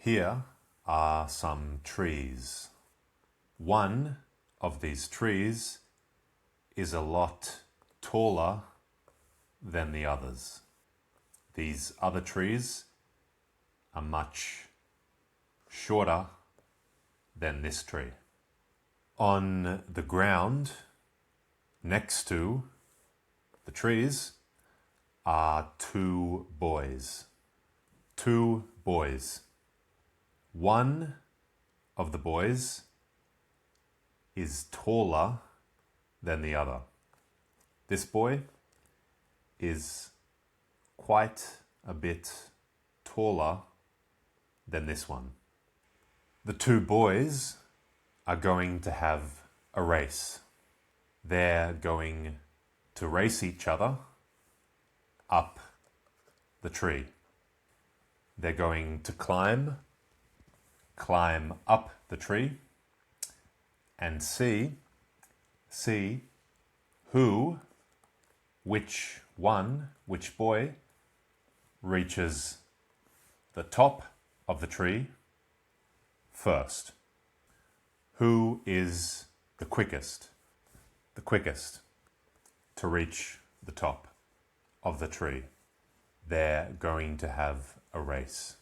Here are some trees. One of these trees is a lot taller than the others. These other trees are much shorter than this tree. On the ground next to the trees are two boys. Two boys. One of the boys is taller than the other. This boy is quite a bit taller than this one. The two boys are going to have a race. They're going to race each other up the tree. They're going to climb up the tree and see which boy reaches the top of the tree first. Who is the quickest to reach the top of the tree? They're going to have a race.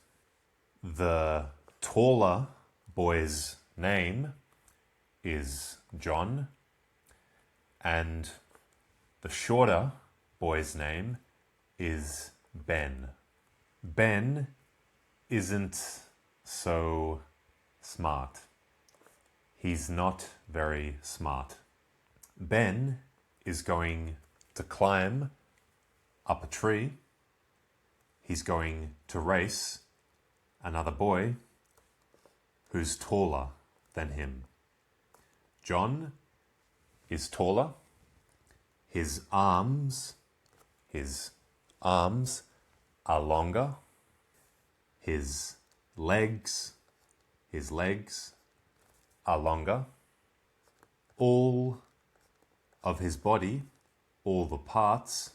The taller boy's name is John, and the shorter boy's name is Ben. Ben isn't so smart. He's not very smart. Ben is going to climb up a tree. He's going to race another boy who's taller than him. John is taller. His arms are longer. His legs are longer. All of his body, all the parts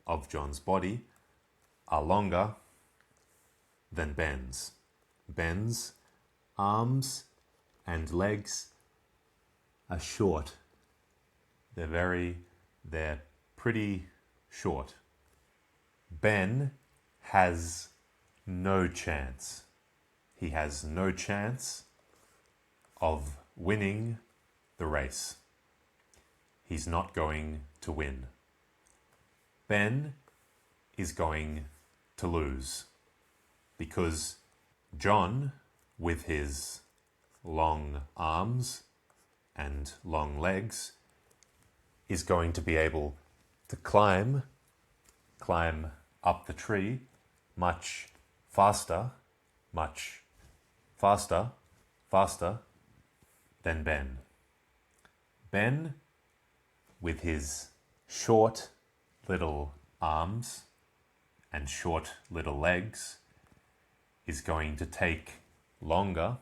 of John's body are longer than Ben's. Ben's arms and legs are short. They're pretty short. Ben has no chance. He has no chance of winning the race. He's not going to win. Ben is going to lose because John, with his long arms and long legs, is going to be able to climb up the tree much faster than Ben. Ben, with his short little arms and short little legs, is going to take longer.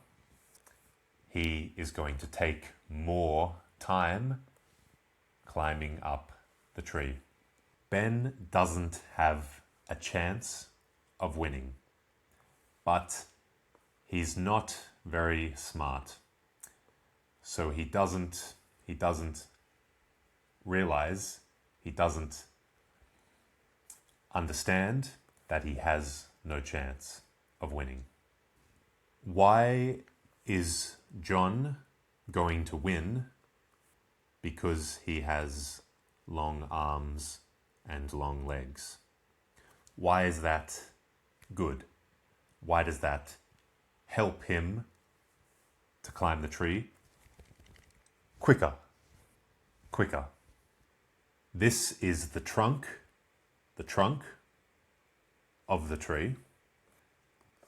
He is going to take more time climbing up the tree. Ben doesn't have a chance of winning, but he's not very smart. So he doesn't realize, he doesn't understand that he has no chance of winning. Why is John going to win? Because he has long arms and long legs. Why is that good? Why does that help him to climb the tree quicker? This is the trunk of the tree,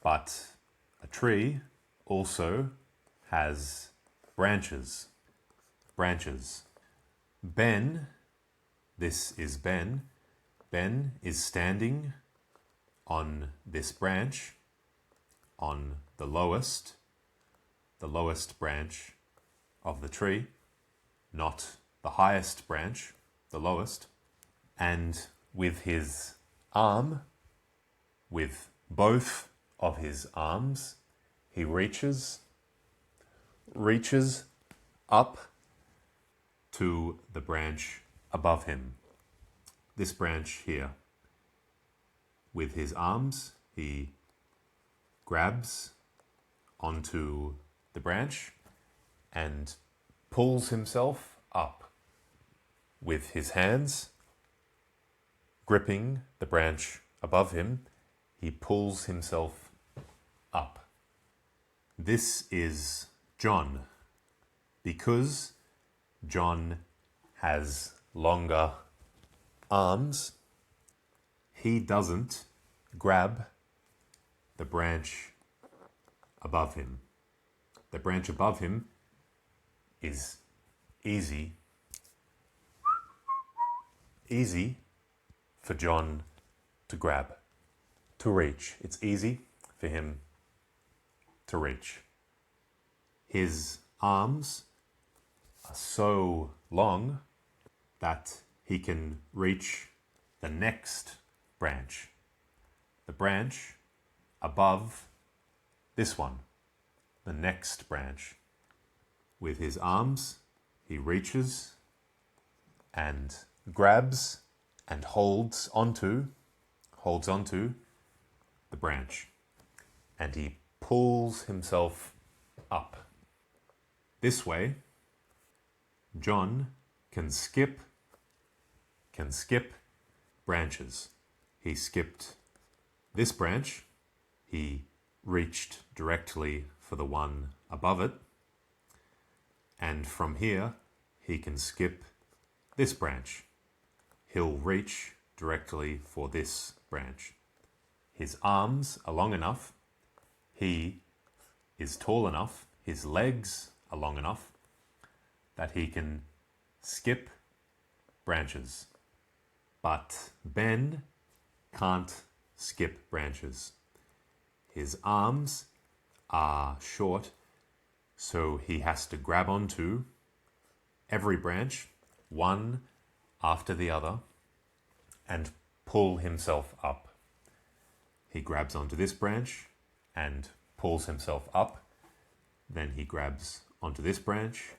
but a tree also has branches. Ben, this is Ben. Ben is standing on this branch, on the lowest branch of the tree, not the highest branch, the lowest. And with his arm, with both of his arms, he reaches up to the branch above him. This branch here. With his arms, he grabs onto the branch and pulls himself up. With his hands gripping the branch above him, he pulls himself up. This is John, because John has longer arms. He doesn't grab the branch above him. The branch above him is easy for John to grab, to reach. It's easy for him to reach. His arms are so long that he can reach the next branch, the branch above this one, the next branch. With his arms, he reaches and grabs and holds onto the branch, and he pulls himself up. This way, John can skip branches. He skipped this branch. He reached directly for the one above it. And from here, he can skip this branch. He'll reach directly for this branch. His arms are long enough. He is tall enough. His legs are long enough that he can skip branches. But Ben can't skip branches. His arms are short, so he has to grab onto every branch, one after the other, and pull himself up. He grabs onto this branch and pulls himself up. Then he grabs onto this branch,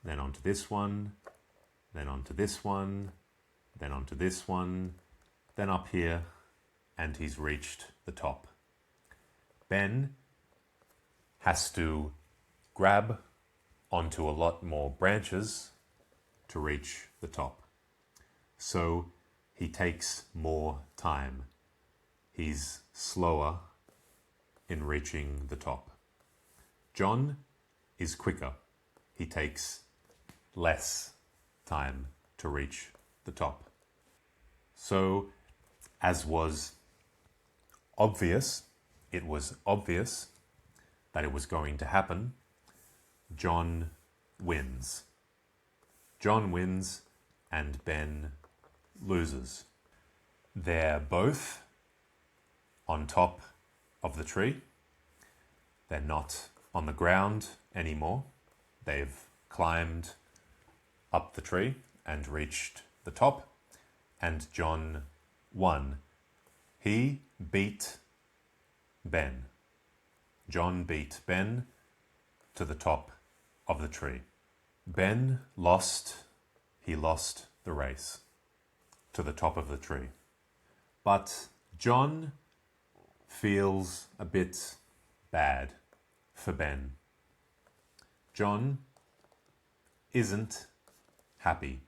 then onto this one, then onto this one, then onto this one, then up here, and he's reached the top. Ben has to grab onto a lot more branches to reach the top. So he takes more time. He's slower in reaching the top. John is quicker. He takes less time to reach the top. So, as was obvious, it was obvious that it was going to happen. John wins. John wins and Ben loses. They're both on top of the tree. They're not on the ground anymore. They've climbed up the tree and reached the top, and John won. He beat Ben. John beat Ben to the top of the tree. Ben lost. He lost the race to the top of the tree. But John feels a bit bad for Ben. John isn't happy.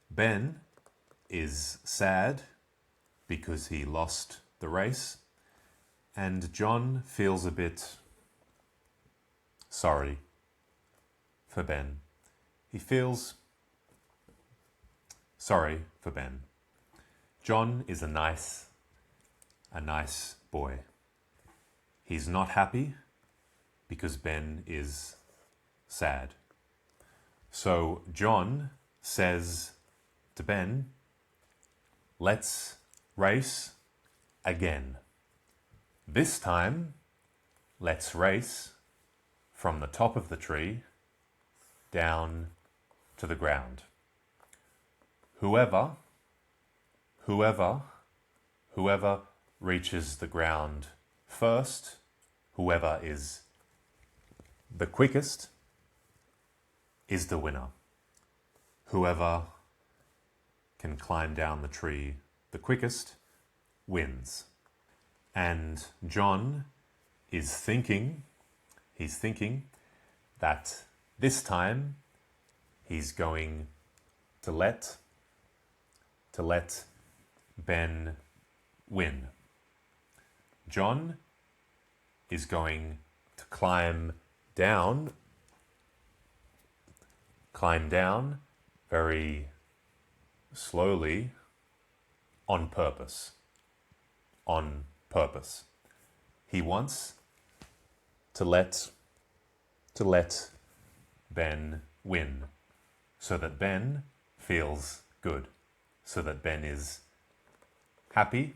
Ben is sad because he lost the race, and John feels a bit sorry for Ben. He feels sorry for Ben. John is a nice boy. He's not happy because Ben is sad. So John says to Ben, "Let's race again. This time, let's race from the top of the tree down to the ground. Whoever reaches the ground first Whoever is the quickest is the winner. Whoever can climb down the tree the quickest wins. And John is thinking, he's thinking that this time he's going to let Ben win. John is going to climb down very slowly on purpose. On purpose. He wants to let Ben win so that Ben feels good, so that Ben is happy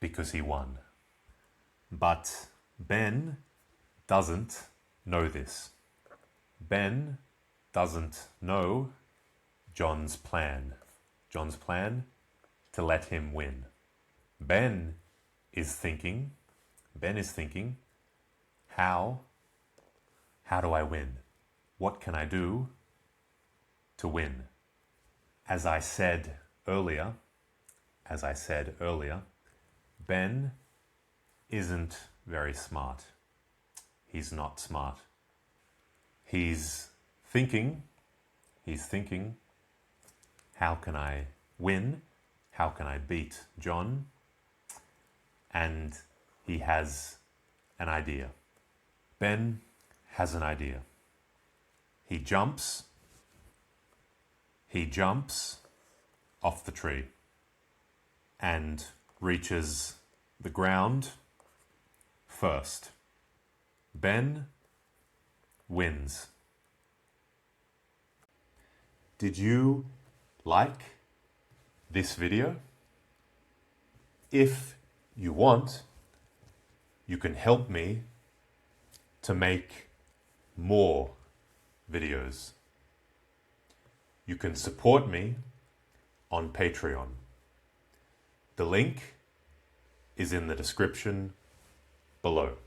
because he won. But Ben doesn't know this. Ben doesn't know John's plan. John's plan to let him win. Ben is thinking, how do I win? What can I do to win? As I said earlier, Ben isn't very smart. He's not smart. He's thinking, how can I win? How can I beat John? And he has an idea. Ben has an idea. He jumps off the tree and reaches the ground first. Ben wins. Did you like this video? If you want, you can help me to make more videos. You can support me on Patreon. The link is in the description below.